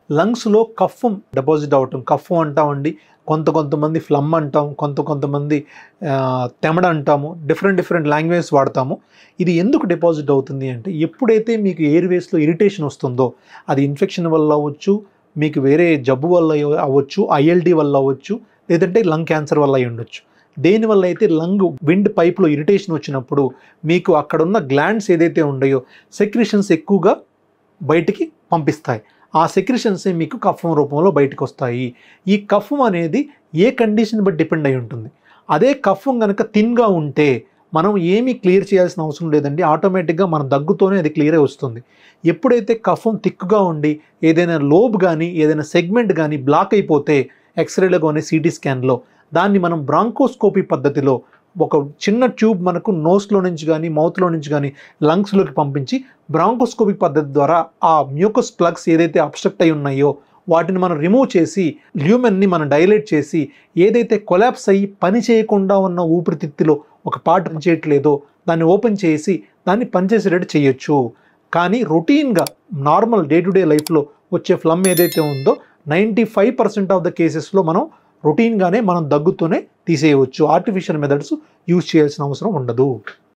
లంగ్స్లో కఫం డిపాజిట్ అవటం, కఫం అంటామండి, కొంతమంది ఫ్లమ్ అంటాం, కొంతమంది తెమడ అంటాము, డిఫరెంట్ లాంగ్వేజెస్ వాడతాము. ఇది ఎందుకు డిపాజిట్ అవుతుంది అంటే, ఎప్పుడైతే మీకు ఎయిర్వేస్లో ఇరిటేషన్ వస్తుందో, అది ఇన్ఫెక్షన్ వల్ల అవ్వచ్చు, మీకు వేరే జబ్బు వల్ల అవ్వచ్చు, ILD వల్ల అవ్వచ్చు, లేదంటే లంగ్ క్యాన్సర్ వల్ల అయి ఉండొచ్చు. దేనివల్ల అయితే లంగ్ విండ్ పైప్లో ఇరిటేషన్ వచ్చినప్పుడు మీకు అక్కడున్న గ్లాండ్స్ ఏదైతే ఉన్నాయో సెక్రిషన్స్ ఎక్కువగా బయటికి పంపిస్తాయి. ఆ సెక్రిషన్సే మీకు కఫం రూపంలో బయటకు వస్తాయి. ఈ కఫం అనేది ఏ కండిషన్ బట్టి డిపెండ్ అయి ఉంటుంది. అదే కఫం కనుక థిన్గా ఉంటే మనం ఏమీ క్లియర్ చేయాల్సిన అవసరం లేదండి, ఆటోమేటిక్గా మన దగ్గుతోనే అది క్లియర్ అయి వస్తుంది. ఎప్పుడైతే కఫం థిక్గా ఉండి ఏదైనా లోబ్ కానీ ఏదైనా సెగ్మెంట్ కానీ బ్లాక్ అయిపోతే ఎక్స్రేలో కానీ CT స్కాన్లో దాన్ని మనం బ్రాంకోస్కోపీ పద్ధతిలో ఒక చిన్న ట్యూబ్ మనకు నోస్లో నుంచి కానీ మౌత్లో నుంచి కానీ లంగ్స్లోకి పంపించి బ్రాంకోస్కోపీ పద్ధతి ద్వారా ఆ మ్యూకస్ ప్లగ్స్ ఏదైతే అబ్స్ట్రక్ట్ అయి ఉన్నాయో వాటిని మనం రిమూవ్ చేసి ల్యూమెన్ని మనం డైలేట్ చేసి ఏదైతే కొలాప్స్ అయ్యి పని చేయకుండా ఉన్న ఊపిరితిత్తులో ఒక పార్ట్ పనిచేయట్లేదో దాన్ని ఓపెన్ చేసి దాన్ని పనిచేసేటట్టు చేయొచ్చు. కానీ రొటీన్గా నార్మల్ డే టు డే లైఫ్లో వచ్చే ఫ్లమ్ ఏదైతే ఉందో 95% ఆఫ్ ద కేసెస్లో మనం రొటీన్గానే మనం దగ్గుతూనే తీసేయవచ్చు. ఆర్టిఫిషియల్ మెథడ్స్ యూజ్ చేయాల్సిన అవసరం ఉండదు.